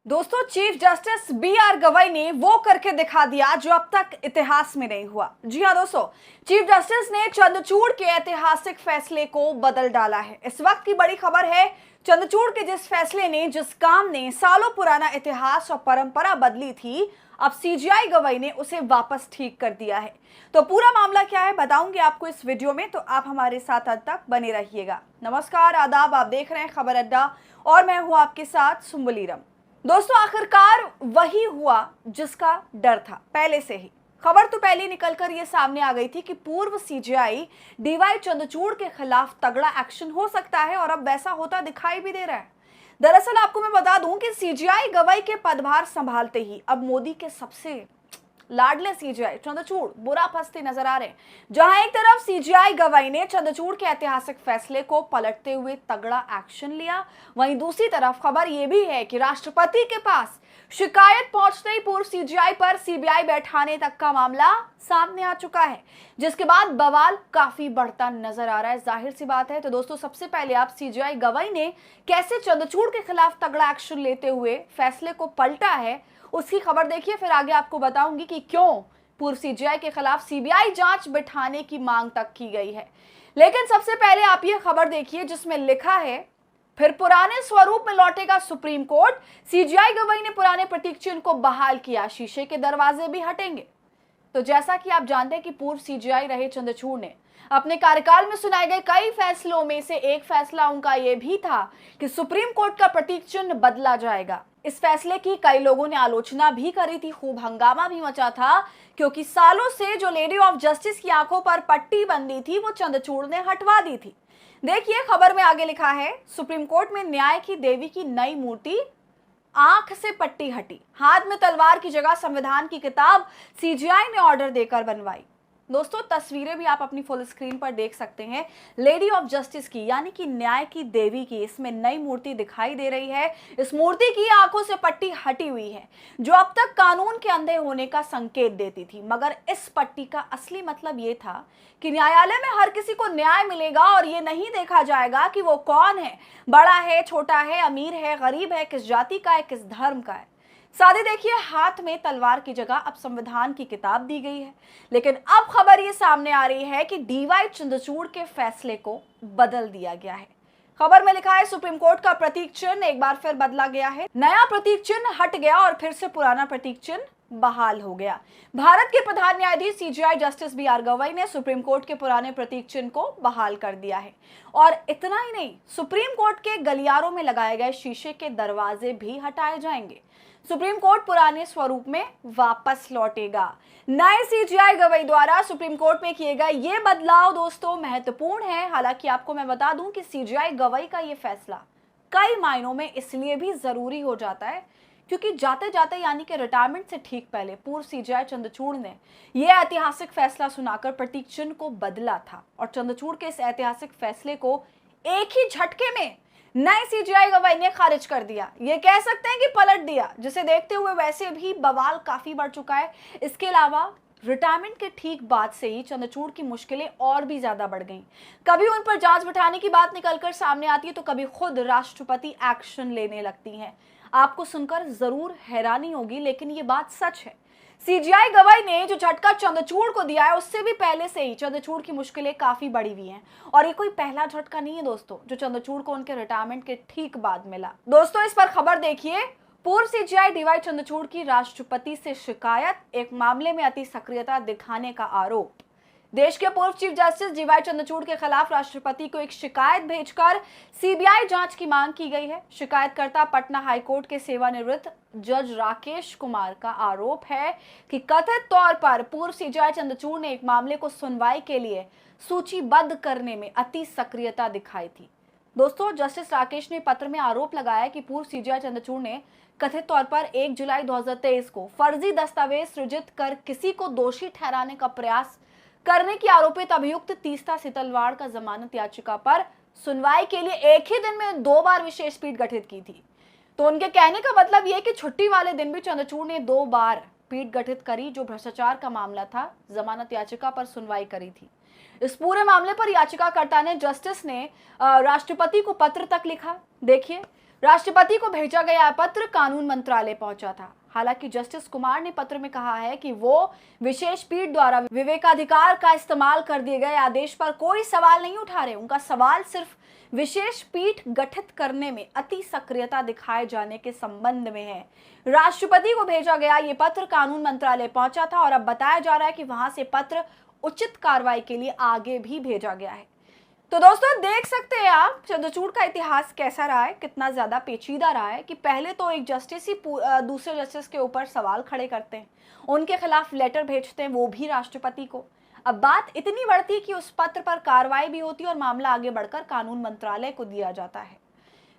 दोस्तों, chief justice B R Gavai ने वो करके दिखा दिया जो अब तक इतिहास में नहीं हुआ। जी हाँ दोस्तों, चीफ जस्टिस ने चंद्रचूड़ के ऐतिहासिक फैसले को बदल डाला है। इस वक्त की बड़ी खबर है, चंद्रचूड़ के जिस फैसले ने, जिस काम ने सालों पुराना इतिहास और परंपरा बदली थी, अब सीजेआई गवई ने उसे वापस ठीक कर दिया है। तो पूरा मामला क्या है बताऊंगी आपको इस वीडियो में, तो आप हमारे साथ अंत तक बने रहिएगा। नमस्कार, आदाब, आप देख रहे हैं खबर अड्डा और मैं हूं आपके साथ सुम्बलीरम। दोस्तों, आखिरकार वही हुआ जिसका डर था पहले से ही। खबर तो पहले निकलकर यह सामने आ गई थी कि पूर्व सीजेआई डीवाई चंद्रचूड़ के खिलाफ तगड़ा एक्शन हो सकता है और अब वैसा होता दिखाई भी दे रहा है। दरअसल आपको मैं बता दूं कि सीजेआई गवई के पदभार संभालते ही अब मोदी के सबसे लाडले सीजेआई चंद्रचूड़ बुरा फंसते नजर आ रहे हैं। जहां एक तरफ सीजेआई गवई ने चंद्रचूड़ के ऐतिहासिक फैसले को पलटते हुए तगड़ा एक्शन लिया, वहीं दूसरी तरफ खबर यह भी है कि राष्ट्रपति के पास शिकायत पहुंचते ही पूर्व सीजेआई पर सीबीआई बैठाने तक का मामला सामने आ चुका है, जिसके बाद बवाल काफी बढ़ता नजर आ रहा है। जाहिर सी बात है। तो दोस्तों, सबसे पहले आप सीजेआई गवई ने कैसे चंद्रचूड़ के खिलाफ तगड़ा एक्शन लेते हुए फैसले को पलटा है, उसकी खबर देखिए, फिर आगे आपको बताऊंगी कि क्यों पूर्व सीजेआई के खिलाफ सीबीआई जांच बिठाने की मांग तक की गई है। लेकिन सबसे पहले आप ये खबर देखिए जिसमें लिखा है, फिर पुराने स्वरूप में लौटेगा सुप्रीम कोर्ट। सीजेआई गवई ने पुराने प्रतीक चिन्ह को बहाल किया, शीशे के दरवाजे भी हटेंगे। तो जैसा कि आप जानते हैं कि पूर्व सीजेआई रहे चंद्रचूड़ ने अपने कार्यकाल में सुनाए गए कई फैसलों में से एक फैसला उनका यह भी था कि सुप्रीम कोर्ट का प्रतीक चिन्ह बदला जाएगा। इस फैसले की कई लोगों ने आलोचना भी करी थी, खूब हंगामा भी मचा था, क्योंकि सालों से जो लेडी ऑफ जस्टिस की आंखों पर पट्टी बंधी थी वो चंद्रचूड़ ने हटवा दी थी। देखिए, खबर में आगे लिखा है, सुप्रीम कोर्ट में न्याय की देवी की नई मूर्ति, आंख से पट्टी हटी, हाथ में तलवार की जगह संविधान की किताब सीजेआई ने ऑर्डर देकर बनवाई। दोस्तों, तस्वीरें भी आप अपनी फुल स्क्रीन पर देख सकते हैं। लेडी ऑफ जस्टिस की, यानी कि न्याय की देवी की, इसमें नई मूर्ति दिखाई दे रही है। इस मूर्ति की आंखों से पट्टी हटी हुई है, जो अब तक कानून के अंधे होने का संकेत देती थी। मगर इस पट्टी का असली मतलब यह था कि न्यायालय में हर किसी को न्याय मिलेगा और ये नहीं देखा जाएगा कि वो कौन है, बड़ा है, छोटा है, अमीर है, गरीब है, किस जाति का है, किस धर्म का है। साथ ही देखिए, हाथ में तलवार की जगह अब संविधान की किताब दी गई है। लेकिन अब खबर ये सामने आ रही है कि डीवाई चंद्रचूड़ के फैसले को बदल दिया गया है। खबर में लिखा है, सुप्रीम कोर्ट का प्रतीक चिन्ह एक बार फिर बदला गया है। नया प्रतीक चिन्ह हट गया और फिर से पुराना प्रतीक चिन्ह बहाल हो गया। भारत के प्रधान न्यायाधीश CJI justice B R Gavai ने सुप्रीम कोर्ट के पुराने प्रतीक चिन्ह को बहाल कर दिया है। और इतना ही नहीं, सुप्रीम कोर्ट के गलियारों में लगाए गए शीशे के दरवाजे भी हटाए जाएंगे। सुप्रीम कोर्ट पुराने स्वरूप में वापस लौटेगा। नए सीजेआई गवई द्वारा सुप्रीम कोर्ट में किए गए ये बदलाव दोस्तों महत्वपूर्ण है। हालांकि आपको मैं बता दूं कि सीजेआई गवई का ये फैसला कई मायनों में इसलिए भी जरूरी हो जाता है क्योंकि जाते जाते, यानी कि रिटायरमेंट से ठीक पहले, पूर्व सीजेआई चंद्रचूड़ ने यह ऐतिहासिक फैसला सुनाकर प्रतीक चिन्ह को बदला था। और चंद्रचूड़ के इस ऐतिहासिक फैसले को एक ही झटके में नए सीजेआई गवई ने खारिज कर दिया। ये कह सकते हैं कि पलट दिया, जिसे देखते हुए वैसे भी बवाल काफी बढ़ चुका है। इसके अलावा रिटायरमेंट के ठीक बाद से ही चंद्रचूड़ की मुश्किलें और भी ज्यादा बढ़ गईं। कभी उन पर जांच बिठाने की बात निकलकर सामने आती है तो कभी खुद राष्ट्रपति एक्शन लेने लगती हैं। आपको सुनकर जरूर हैरानी होगी, लेकिन ये बात सच है। सीजेआई गवई ने जो झटका चंद्रचूड़ को दिया है, उससे भी पहले से ही चंद्रचूड़ की मुश्किलें काफी बढ़ी हुई हैं। और ये कोई पहला झटका नहीं है दोस्तों, जो चंद्रचूड़ को उनके रिटायरमेंट के ठीक बाद मिला। दोस्तों, इस पर खबर देखिए, पूर्व सीजेआई डीवाई चंद्रचूड़ की राष्ट्रपति से शिकायत, एक मामले में अति सक्रियता दिखाने का आरोप। देश के पूर्व चीफ जस्टिस डीवाई चंद्रचूड़ के खिलाफ राष्ट्रपति को एक शिकायत भेजकर सीबीआई जांच की मांग की गई है। शिकायतकर्ता पटना हाईकोर्ट के सेवानिवृत्त जज राकेश कुमार का आरोप है कि कथित तौर पर पूर्व सीजेआई चंद्रचूड़ ने एक मामले को सुनवाई के लिए सूचीबद्ध करने में अति सक्रियता दिखाई थी। दोस्तों, जस्टिस राकेश ने पत्र में आरोप लगाया कि पूर्व सीजेआई चंद्रचूड़ ने कथित तौर पर 1 जुलाई 2023 को फर्जी दस्तावेज सृजित कर किसी को दोषी ठहराने का प्रयास करने की आरोपित अभियुक्त तीस्ता सितलवाड़ का जमानत याचिका पर सुनवाई के लिए एक ही दिन में 2 बार विशेष पीठ गठित की थी। तो उनके कहने का मतलब यह कि छुट्टी वाले दिन भी चंद्रचूड़ ने 2 बार पीठ गठित करी, जो भ्रष्टाचार का मामला था, जमानत याचिका पर सुनवाई करी थी। इस पूरे मामले पर याचिकाकर्ता ने जस्टिस ने राष्ट्रपति को पत्र तक लिखा। देखिए, राष्ट्रपति को भेजा गया पत्र कानून मंत्रालय पहुंचा था। हालांकि जस्टिस कुमार ने पत्र में कहा है कि वो विशेष पीठ द्वारा विवेकाधिकार का इस्तेमाल कर दिए गए आदेश पर कोई सवाल नहीं उठा रहे। उनका सवाल सिर्फ विशेष पीठ गठित करने में अति सक्रियता दिखाए जाने के संबंध में है। राष्ट्रपति को भेजा गया ये पत्र कानून मंत्रालय पहुंचा था और अब बताया जा रहा है कि वहां से पत्र उचित कार्रवाई के लिए आगे भी भेजा गया है। तो दोस्तों देख सकते हैं आप चंद्रचूड़ का इतिहास कैसा रहा है, कितना ज्यादा पेचीदा रहा है कि पहले तो एक जस्टिस ही दूसरे जस्टिस के ऊपर सवाल खड़े करते हैं, उनके खिलाफ लेटर भेजते हैं, वो भी राष्ट्रपति को। अब बात इतनी बढ़ती कि उस पत्र पर कार्रवाई भी होती है और मामला आगे बढ़कर कानून मंत्रालय को दिया जाता है।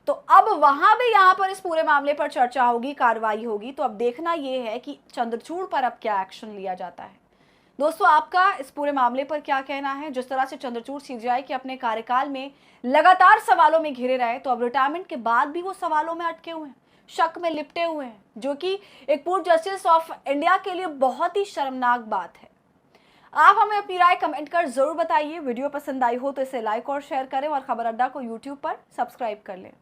तो अब वहां भी यहाँ पर इस पूरे मामले पर चर्चा होगी, कार्रवाई होगी। तो अब देखना यह है कि चंद्रचूड़ पर अब क्या एक्शन लिया जाता है। दोस्तों आपका इस पूरे मामले पर क्या कहना है? जिस तरह से चंद्रचूड़ सीजीआई के अपने कार्यकाल में लगातार सवालों में घिरे रहे, तो अब रिटायरमेंट के बाद भी वो सवालों में अटके हुए हैं, शक में लिपटे हुए हैं, जो कि एक पूर्व जस्टिस ऑफ इंडिया के लिए बहुत ही शर्मनाक बात है। आप हमें अपनी राय कमेंट कर जरूर बताइए। वीडियो पसंद आई हो तो इसे लाइक और शेयर करें और खबर अड्डा को यूट्यूब पर सब्सक्राइब कर लें।